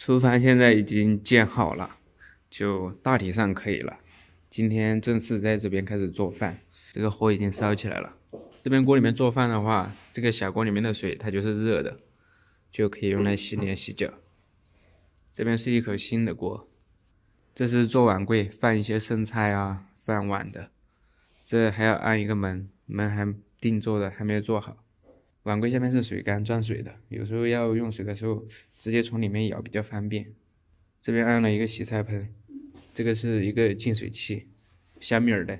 厨房现在已经建好了，就大体上可以了。今天正式在这边开始做饭，这个火已经烧起来了。这边锅里面做饭的话，这个小锅里面的水它就是热的，就可以用来洗脸洗脚。这边是一口新的锅，这是做碗柜放一些生菜啊、放碗的。这还要安一个门，门还定做的，还没有做好。碗柜下面是水缸装水的，有时候要用水的时候直接从里面舀比较方便。这边安了一个洗菜盆，这个是一个净水器，小米的，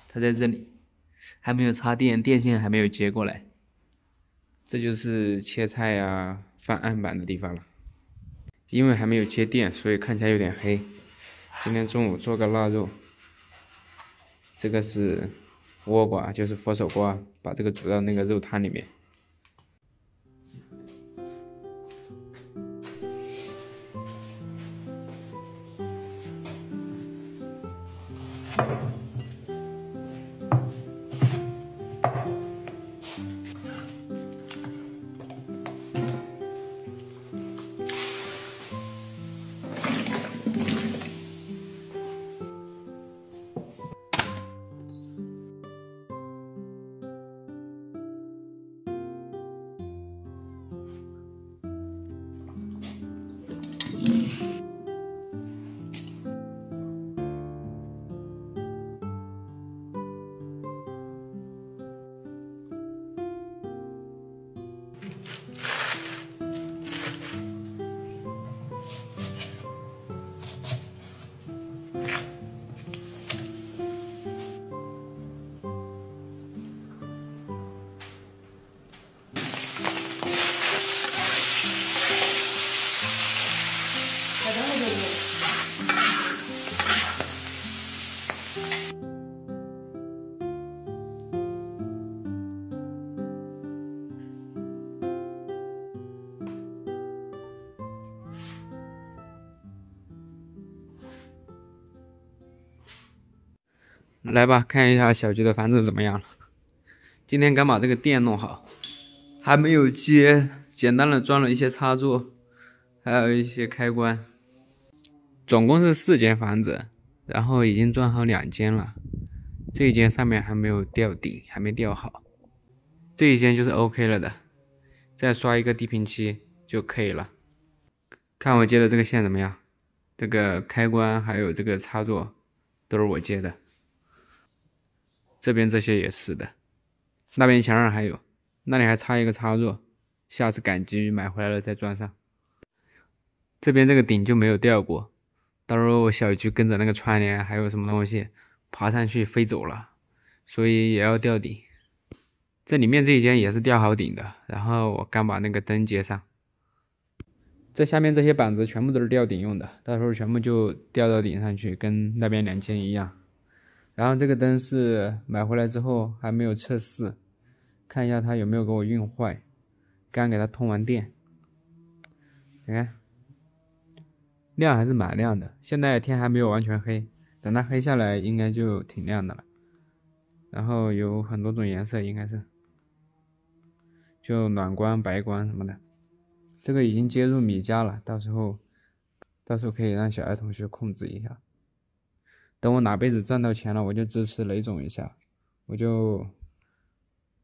它在这里，还没有插电，电线还没有接过来。这就是切菜啊、放案板的地方了。因为还没有接电，所以看起来有点黑。今天中午做个腊肉，这个是倭瓜，就是佛手瓜，把这个煮到那个肉汤里面。来吧，看一下小菊的房子怎么样了。今天刚把这个电弄好，还没有接，简单的装了一些插座，还有一些开关。总共是4间房子，然后已经装好2间了。这一间上面还没有吊顶，还没吊好。这一间就是 OK 了的，再刷一个地平漆就可以了。看我接的这个线怎么样？这个开关还有这个插座都是我接的。这边这些也是的，那边墙上还有，那里还插一个插座，下次赶集买回来了再装上。这边这个顶就没有吊过，到时候小菊跟着那个窗帘还有什么东西爬上去飞走了，所以也要吊顶。这里面这一间也是吊好顶的，然后我刚把那个灯接上。这下面这些板子全部都是吊顶用的，到时候全部就吊到顶上去，跟那边2间一样。然后这个灯是买回来之后还没有测试，看一下它有没有给我运坏，刚给它通完电。你看亮还是蛮亮的，现在天还没有完全黑，等它黑下来应该就挺亮的了。然后有很多种颜色，应该是就暖光、白光什么的。这个已经接入米家了，到时候可以让小爱同学控制一下。等我哪辈子赚到钱了，我就支持雷总一下，我就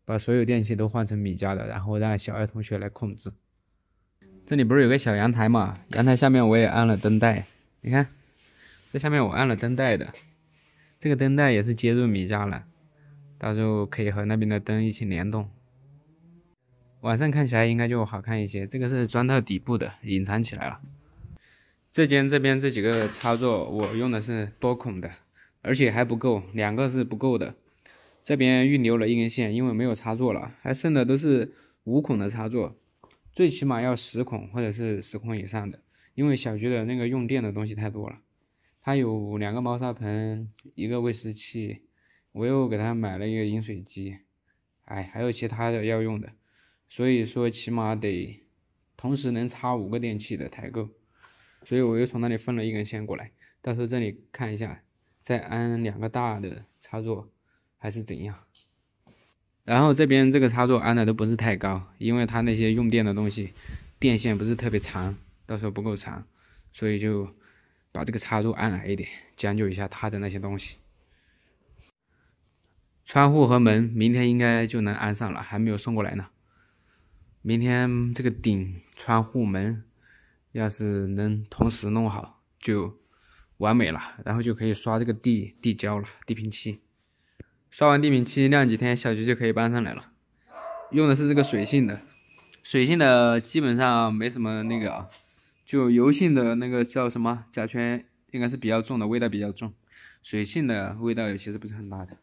把所有电器都换成米家的，然后让小爱同学来控制。这里不是有个小阳台嘛，阳台下面我也安了灯带，你看这下面我安了灯带的，这个灯带也是接入米家了，到时候可以和那边的灯一起联动，晚上看起来应该就好看一些。这个是装到底部的，隐藏起来了。这边这几个插座我用的是多孔的，而且还不够，2个是不够的。这边预留了1根线，因为没有插座了，还剩的都是5孔的插座，最起码要10孔或者是10孔以上的，因为小菊的那个用电的东西太多了。它有2个猫砂盆，1个喂食器，我又给它买了一个饮水机，还有其他的要用的，所以说起码得同时能插5个电器的才够。所以我又从那里分了1根线过来，到时候这里看一下，再安2个大的插座还是怎样。然后这边这个插座安的都不是太高，因为它那些用电的东西电线不是特别长，到时候不够长，所以就把这个插座按矮一点，将就一下它的那些东西。窗户和门明天应该就能安上了，还没有送过来呢。明天这个顶、窗户、门要是能同时弄好就完美了，然后就可以刷这个地胶了，地平漆。刷完地平漆晾几天，小菊就可以搬上来了。用的是这个水性的，水性的基本上没什么那个啊，就油性的那个叫什么甲醛应该是比较重的，味道比较重。水性的味道其实不是很大的。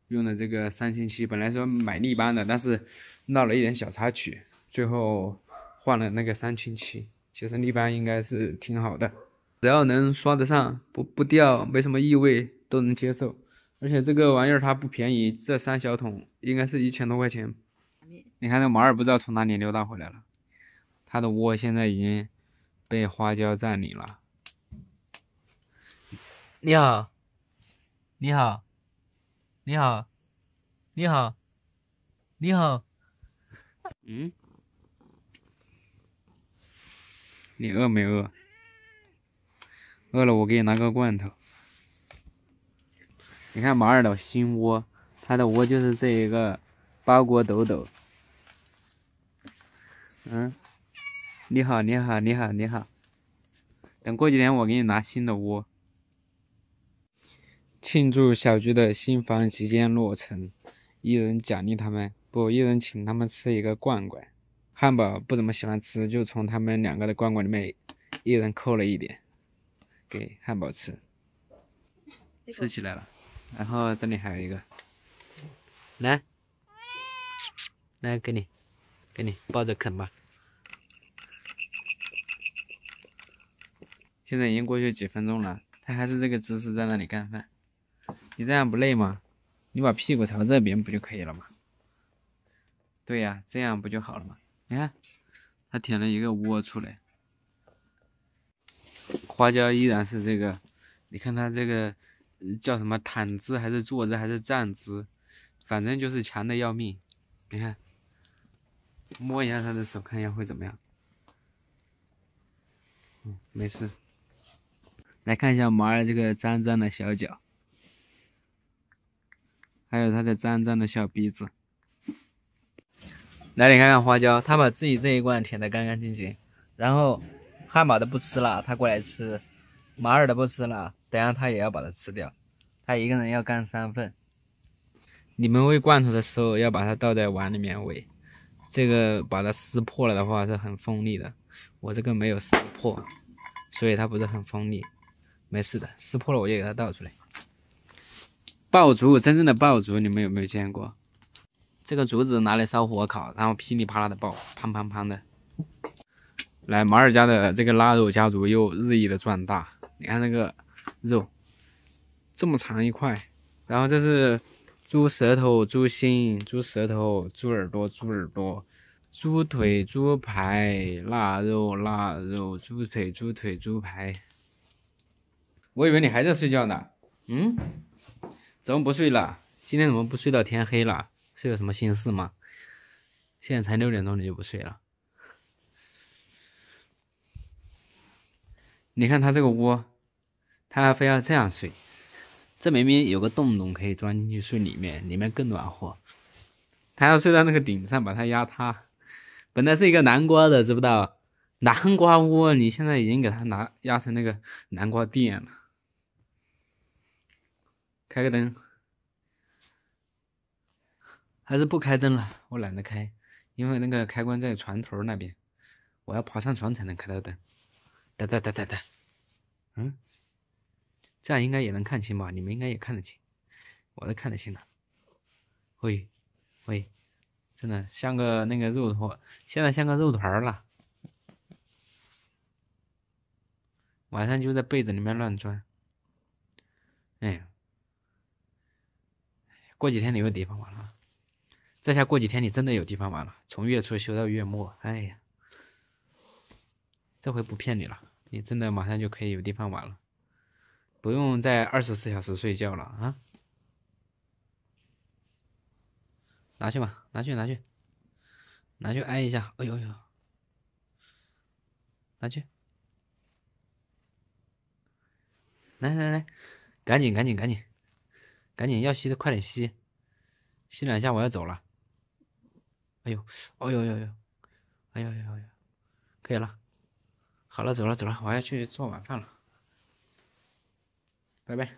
用的这个377，本来说买立邦的，但是闹了一点小插曲，最后换了那个377。其实立邦应该是挺好的，只要能刷得上，不掉，没什么异味，都能接受。而且这个玩意儿它不便宜，这3小桶应该是1000多块钱。你看那马尔不知道从哪里溜达回来了，它的窝现在已经被花椒占领了。你好，你好。你好，你好，你好。嗯，你饿没饿？饿了我给你拿个罐头。你看马尔的新窝，它的窝就是这一个包裹斗斗。嗯，你好，你好，你好，你好。等过几天我给你拿新的窝。庆祝小菊的新房即将落成，一人奖励他们，不，一人请他们吃一个罐罐。汉堡不怎么喜欢吃，就从他们2个的罐罐里面一人扣了一点，给汉堡吃。吃起来了。然后这里还有一个，来，来给你抱着啃吧。现在已经过去几分钟了，他还是这个姿势在那里干饭。你这样不累吗？你把屁股朝这边不就可以了吗？对呀，这样不就好了吗？你看，他舔了一个窝出来。花椒依然是这个，你看他这个叫什么躺姿还是坐姿还是站姿，反正就是强的要命。你看，摸一下他的手，看一下会怎么样。没事。来看一下马尔这个脏脏的小脚，还有他的脏脏的小鼻子。来，你看看花椒，他把自己这一罐舔得干干净净，然后汉堡的不吃了，他过来吃；马尔的不吃了，等下他也要把它吃掉。他一个人要干3份。你们喂罐头的时候要把它倒在碗里面喂，这个把它撕破了的话是很锋利的，我这个没有撕破，所以它不是很锋利。没事的，撕破了我就给它倒出来。爆竹，真正的爆竹你们有没有见过？这个竹子拿来烧火烤，然后噼里啪啦的爆，砰砰砰的。来，马尔家的这个腊肉家族又日益的壮大。你看那个肉这么长一块，然后这是猪舌头、猪心、猪舌头、猪耳朵、猪耳朵、猪腿、猪排、腊肉、猪腿、猪排。我以为你还在睡觉呢。怎么不睡了？今天怎么不睡到天黑了？是有什么心事吗？现在才6点钟你就不睡了？你看他这个窝，他还非要这样睡，这明明有个洞可以钻进去睡里面更暖和。他要睡到那个顶上，把它压塌。本来是一个南瓜的，知不知道？南瓜窝，你现在已经给它压成那个南瓜垫了。开个灯，还是不开灯了？我懒得开，因为那个开关在床头那边，我要爬上床才能开到灯。哒，这样应该也能看清吧？你们应该也看得清，我都看得清了。喂，真的像个那个肉团，现在像个肉团了。晚上就在被子里面乱钻。哎呀，过几天你有地方玩了，再下过几天你真的有地方玩了，从月初休到月末。哎呀，这回不骗你了，你真的马上就可以有地方玩了，不用再24小时睡觉了啊！拿去吧，拿去挨一下。哎呦呦，拿去。来来来，赶紧赶紧赶紧赶紧，要吸的快点吸，吸2下我要走了。哎呦，哎呦呦呦，哎呦呦呦，可以了，好了，走了走了，我要去做晚饭了，拜拜。